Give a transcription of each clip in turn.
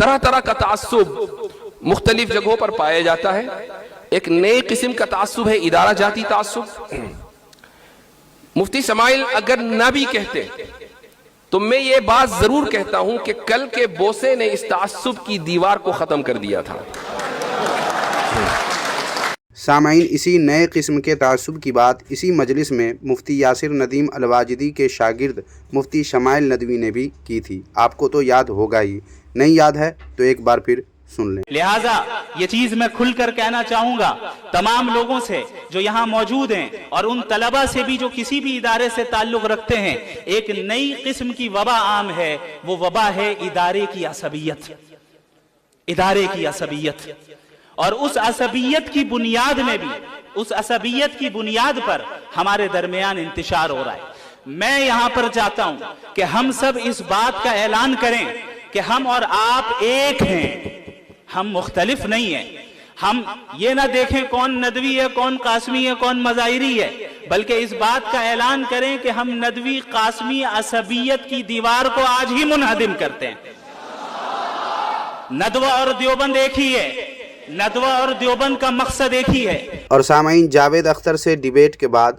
طرح طرح کا تعصب مختلف جگہوں پر پایا جاتا ہے. ایک نئے قسم کا تعصب ہے ادارہ جاتی تعصب. مفتی شمائل اگر نہ بھی کہتے تو میں یہ بات ضرور کہتا ہوں کہ کل کے بوسے نے اس تعصب کی دیوار کو ختم کر دیا تھا. سامعین، اسی نئے قسم کے تعصب کی بات اسی مجلس میں مفتی یاسر ندیم الواجدی کے شاگرد مفتی شمائل ندوی نے بھی کی تھی. آپ کو تو یاد ہوگا ہی، نہیں یاد ہے تو ایک بار پھر سن لیں. لہٰذا یہ چیز میں کھل کر کہنا چاہوں گا تمام لوگوں سے جو یہاں موجود ہیں اور ان طلبہ سے بھی جو کسی بھی ادارے سے تعلق رکھتے ہیں. ایک نئی قسم کی وبا عام ہے، وہ وبا ہے ادارے کی عصبیت. ادارے کی عصبیت، اور اس عصبیت کی بنیاد میں بھی، اس عصبیت کی بنیاد پر ہمارے درمیان انتشار ہو رہا ہے. میں یہاں پر چاہتا ہوں کہ ہم سب اس بات کا اعلان کریں کہ ہم اور آپ ایک ہیں، ہم مختلف نہیں ہیں. ہم یہ نہ دیکھیں کون ندوی ہے، کون قاسمی ہے، کون مظاہری ہے، بلکہ اس بات کا اعلان کریں کہ ہم ندوی قاسمی عصبیت کی دیوار کو آج ہی منہدم کرتے ہیں. ندوہ اور دیوبند ایک ہی ہے، ندوہ اور دیوبند کا مقصد ایک ہی ہے. اور سامعین، جاوید اختر سے ڈیبیٹ کے بعد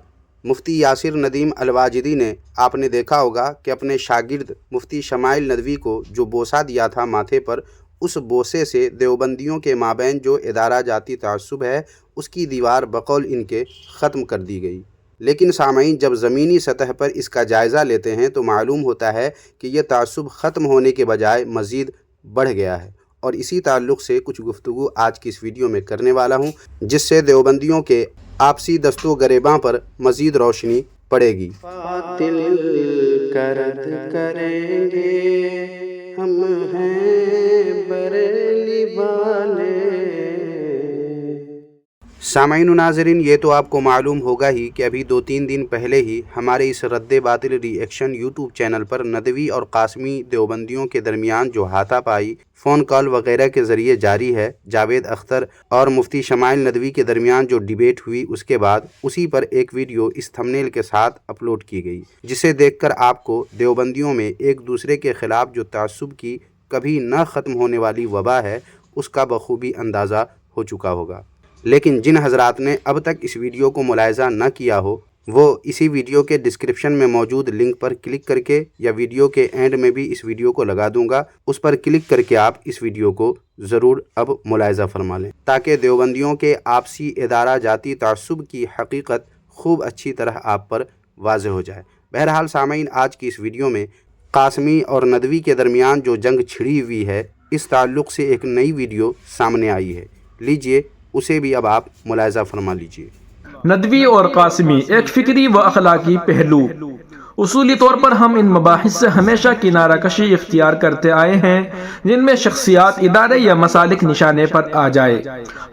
مفتی یاسر ندیم الواجدی نے، آپ نے دیکھا ہوگا کہ اپنے شاگرد مفتی شمائل ندوی کو جو بوسہ دیا تھا ماتھے پر، اس بوسے سے دیوبندیوں کے مابین جو ادارہ جاتی تعصب ہے اس کی دیوار بقول ان کے ختم کر دی گئی. لیکن سامعین، جب زمینی سطح پر اس کا جائزہ لیتے ہیں تو معلوم ہوتا ہے کہ یہ تعصب ختم ہونے کے بجائے مزید بڑھ گیا ہے. اور اسی تعلق سے کچھ گفتگو آج کی اس ویڈیو میں کرنے والا ہوں، جس سے دیوبندیوں کے آپسی دست و گریباں پر مزید روشنی پڑے گی. باطل کرد کریں گے ہم ہیں بریلی والے. سامعین و ناظرین، یہ تو آپ کو معلوم ہوگا ہی کہ ابھی 2-3 دن پہلے ہی ہمارے اس رد باطل ری ایکشن یوٹیوب چینل پر ندوی اور قاسمی دیوبندیوں کے درمیان جو ہاتھا پائی فون کال وغیرہ کے ذریعے جاری ہے، جاوید اختر اور مفتی شمائل ندوی کے درمیان جو ڈیبیٹ ہوئی، اس کے بعد اسی پر ایک ویڈیو اس تھمبنیل کے ساتھ اپلوڈ کی گئی، جسے دیکھ کر آپ کو دیوبندیوں میں ایک دوسرے کے خلاف جو تعصب کی کبھی نہ ختم ہونے والی وبا ہے اس کا بخوبی اندازہ ہو چکا ہوگا. لیکن جن حضرات نے اب تک اس ویڈیو کو ملاحظہ نہ کیا ہو، وہ اسی ویڈیو کے ڈسکرپشن میں موجود لنک پر کلک کر کے، یا ویڈیو کے اینڈ میں بھی اس ویڈیو کو لگا دوں گا، اس پر کلک کر کے آپ اس ویڈیو کو ضرور اب ملاحظہ فرما لیں، تاکہ دیوبندیوں کے آپسی ادارہ جاتی تعصب کی حقیقت خوب اچھی طرح آپ پر واضح ہو جائے. بہرحال سامعین، آج کی اس ویڈیو میں قاسمی اور ندوی کے درمیان جو جنگ چھڑی ہوئی ہے، اس تعلق سے ایک نئی ویڈیو سامنے آئی ہے. لیجئے اسے بھی اب آپ ملاحظہ فرما لیجئے. ندوی اور قاسمی ایک فکری و اخلاقی پہلو. اصولی طور پر ہم ان مباحث سے ہمیشہ کنارہ کشی اختیار کرتے آئے ہیں جن میں شخصیات، ادارے یا مسالک نشانے پر آ جائے.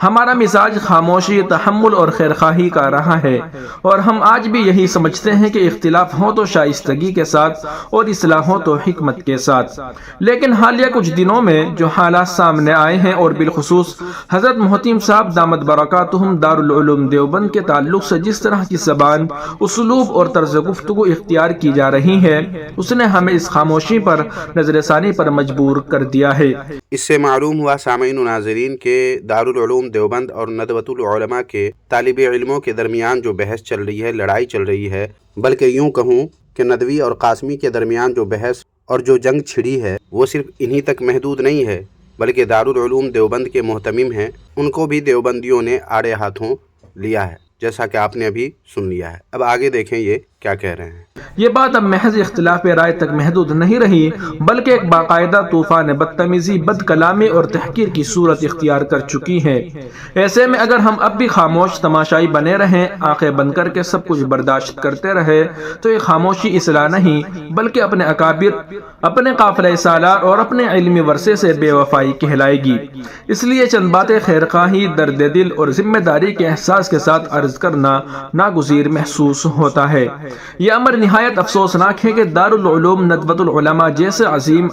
ہمارا مزاج خاموشی، تحمل اور خیرخواہی کا رہا ہے، اور ہم آج بھی یہی سمجھتے ہیں کہ اختلاف ہو تو شائستگی کے ساتھ اور اصلاح ہو تو حکمت کے ساتھ. لیکن حالیہ کچھ دنوں میں جو حالات سامنے آئے ہیں، اور بالخصوص حضرت محتیم صاحب دامت برکاتہم دارالعلوم دیوبند کے تعلق سے جس طرح کی زبان، اسلوب اور طرز گفتگو اختیار کی جا رہی ہے، اس نے ہمیں اس خاموشی پر نظر ثانی پر مجبور کر دیا ہے. اس سے معلوم ہوا سامعین و ناظرین کہ دارالعلوم دیوبند اور ندوۃ العلماء کے طالب علموں کے درمیان جو بحث چل رہی ہے، لڑائی چل رہی ہے، بلکہ یوں کہوں کہ ندوی اور قاسمی کے درمیان جو بحث اور جو جنگ چھڑی ہے وہ صرف انہی تک محدود نہیں ہے، بلکہ دارالعلوم دیوبند کے محتمم ہیں، ان کو بھی دیوبندیوں نے آڑے ہاتھوں لیا ہے، جیسا کہ آپ نے ابھی سن لیا ہے. اب آگے دیکھیں یہ کیا کہہ رہے ہیں. یہ بات اب محض اختلاف رائے تک محدود نہیں رہی، بلکہ ایک باقاعدہ طوفان بدتمیزی، بد کلامی اور تحقیر کی صورت اختیار کر چکی ہے. ایسے میں اگر ہم اب بھی خاموش تماشائی بنے رہیں، آنکھیں بند کر کے سب کچھ برداشت کرتے رہے، تو یہ خاموشی اصلاح نہیں بلکہ اپنے اکابر، اپنے قافلہ سالار اور اپنے علمی ورثے سے بے وفائی کہلائے گی. اس لیے چند باتیں خیرخواہی، درد دل اور ذمہ داری کے احساس کے ساتھ عرض کرنا ناگزیر محسوس ہوتا ہے. یہ امر نہایت افسوسناک ہے کہ دارالعلوم ندوۃ العلماء جیسے عظیم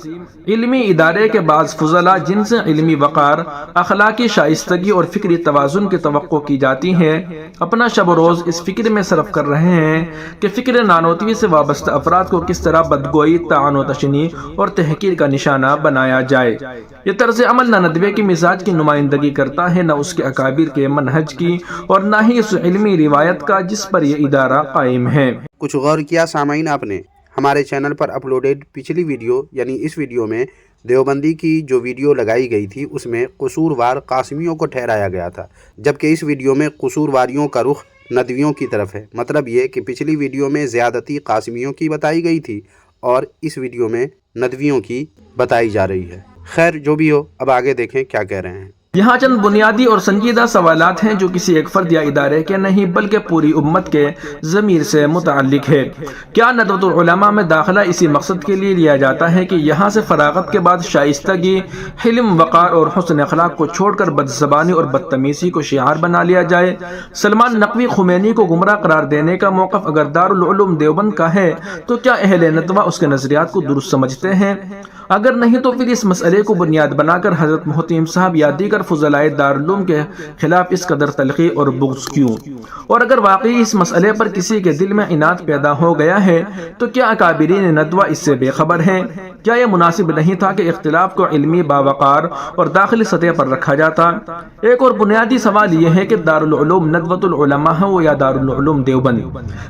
علمی ادارے کے بعض فضلاء جن سے علمی وقار، اخلاقی شائستگی اور فکری توازن کی توقع کی جاتی ہے، اپنا شب و روز اس فکر میں صرف کر رہے ہیں کہ فکر نانوتوی سے وابستہ افراد کو کس طرح بدگوئی، طعن و تشنیع اور تحقیر کا نشانہ بنایا جائے۔ یہ طرز عمل نہ ندوے کے مزاج کی نمائندگی کرتا ہے، نہ اس کے اکابر کے منہج کی، اور نہ ہی اس علمی روایت کا جس پر یہ ادارہ قائم ہے۔ کچھ غور کیا سامعین آپ نے؟ ہمارے چینل پر اپلوڈیڈ پچھلی ویڈیو یعنی اس ویڈیو میں دیوبندی کی جو ویڈیو لگائی گئی تھی اس میں قصوروار قاسمیوں کو ٹھہرایا گیا تھا، جبکہ اس ویڈیو میں قصورواریوں کا رخ ندویوں کی طرف ہے۔ مطلب یہ کہ پچھلی ویڈیو میں زیادتی قاسمیوں کی بتائی گئی تھی اور اس ویڈیو میں ندویوں کی بتائی جا رہی ہے۔ خیر جو بھی ہو، اب آگے دیکھیں کیا کہہ رہے ہیں۔ یہاں چند بنیادی اور سنجیدہ سوالات ہیں جو کسی ایک فرد یا ادارے کے نہیں بلکہ پوری امت کے ضمیر سے متعلق ہے۔ کیا ندوۃ العلماء میں داخلہ اسی مقصد کے لیے لیا جاتا ہے کہ یہاں سے فراغت کے بعد شائستگی، حلم، وقار اور حسن اخلاق کو چھوڑ کر بدزبانی اور بدتمیزی کو شعار بنا لیا جائے؟ سلمان نقوی خمینی کو گمراہ قرار دینے کا موقف اگر دارالعلوم دیوبند کا ہے تو کیا اہل ندوہ اس کے نظریات کو درست سمجھتے ہیں؟ اگر نہیں تو پھر اس مسئلے کو بنیاد بنا کر حضرت محتیم صاحب یا دیگر فضلائے دارالعلوم کے خلاف اس قدر تلخی اور بغض کیوں؟ اور اگر واقعی اس مسئلے پر کسی کے دل میں عناد پیدا ہو گیا ہے تو کیا اکابرین ندوہ اس سے بے خبر ہیں؟ کیا یہ مناسب نہیں تھا کہ اختلاف کو علمی، باوقار اور داخلی سطح پر رکھا جاتا؟ ایک اور بنیادی سوال یہ ہے کہ دارالعلوم ندوۃ العلماء ہو یا دارالعلوم دیوبند،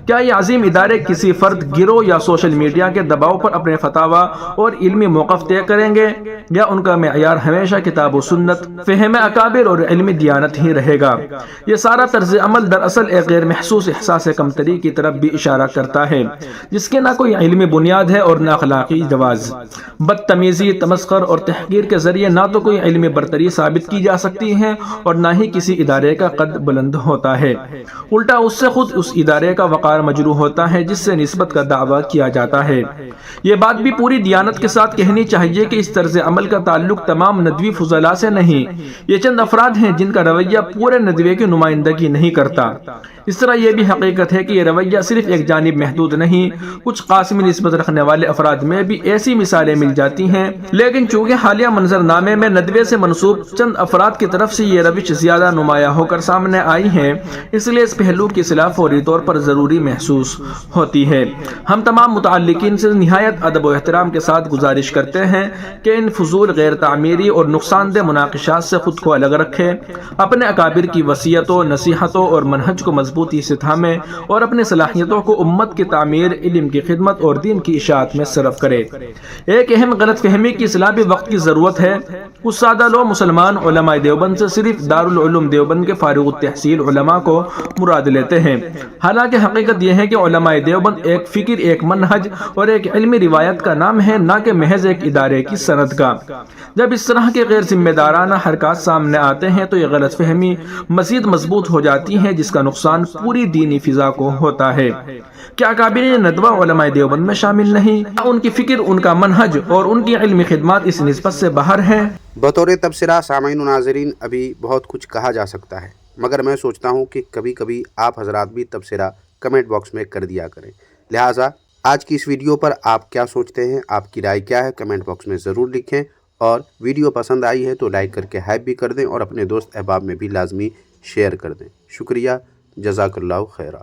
کیا یہ عظیم ادارے کسی فرد، گروہ یا سوشل میڈیا کے دباؤ پر اپنے فتاوی اور علمی موقف طے کریں گے، یا ان کا معیار ہمیشہ کتاب و سنت، فہم اکابر اور علمی دیانت ہی رہے گا؟ یہ سارا طرز عمل دراصل ایک غیر محسوس احساس کمتری کی طرف بھی اشارہ کرتا ہے جس کے نہ کوئی علمی بنیاد ہے اور نہ اخلاقی جواز۔ بدتمیزی، تمسخر اور تحقیر کے ذریعے نہ تو کوئی علمی برتری ثابت کی جا سکتی ہے اور نہ ہی کسی ادارے کا قد بلند ہوتا ہے، الٹا اس سے خود اس ادارے کا وقار مجروح ہوتا ہے جس سے نسبت کا دعویٰ کیا جاتا ہے۔ یہ بات بھی پوری دیانت کے ساتھ کہنی چاہیے کہ اس طرز عمل کا تعلق تمام ندوی فضلاء سے نہیں، یہ چند افراد ہیں جن کا رویہ پورے ندوے کی نمائندگی نہیں کرتا۔ اس طرح یہ بھی حقیقت ہے کہ یہ رویہ صرف ایک جانب محدود نہیں، کچھ قاسمی نسبت رکھنے والے افراد میں بھی ایسی مثالیں مل جاتی ہیں، لیکن چونکہ حالیہ منظرنامے میں ندوے سے منسوب چند افراد کی طرف سے یہ روش زیادہ نمایاں ہو کر سامنے آئی ہے، اس لیے اس پہلو کی اصلاح فوری طور پر ضروری محسوس ہوتی ہے۔ ہم تمام متعلقین سے نہایت ادب و احترام کے ساتھ گزارش کرتے ہیں کہ ان فضول، غیر تعمیری اور نقصان دہ مناقشات سے خود کو الگ رکھے، اپنے اکابر کی وصیتوں، نصیحتوں اور منہج کو مضبوطی سے تھامے اور اپنی صلاحیتوں کو امت کی تعمیر، علم کی خدمت اور دین کی اشاعت میں صرف کرے۔ ایک اہم غلط فہمی کی اصلاح بھی وقت کی ضرورت ہے۔ کچھ سادہ لو مسلمان علماء دیوبند سے صرف دارالعلوم دیوبند کے فارغ التحصیل علماء کو مراد لیتے ہیں، حالانکہ حقیقت یہ ہے کہ علماء دیوبند ایک فکر، ایک منہج اور ایک علمی روایت کا نام ہے، نہ کہ محض ایک ادارے کی سند کا۔ جب اس طرح کے غیر ذمہ دارانہ حرکات سامنے آتے ہیں تو یہ غلط فہمی مزید مضبوط ہو جاتی ہے جس کا نقصان پوری دینی فضا کو ہوتا ہے۔ کیا اکابرین ندوہ علماء دیوبند میں شامل نہیں؟ ان کی فکر، ان کا منہج اور ان کی علمی خدمات اس نسبت سے باہر ہیں؟ بطور تبصرہ سامعین و ناظرین ابھی بہت کچھ کہا جا سکتا ہے، مگر میں سوچتا ہوں کہ کبھی کبھی آپ حضرات بھی تبصرہ کمنٹ باکس میں کر دیا کریں۔ لہٰذا آج کی اس ویڈیو پر آپ کیا سوچتے ہیں، آپ کی رائے کیا ہے، کمنٹ باکس میں ضرور لکھیں، اور ویڈیو پسند آئی ہے تو لائک کر کے ہائپ بھی کر دیں اور اپنے دوست احباب میں بھی لازمی شیئر کر دیں۔ شکریہ، جزاک اللہ خیرہ۔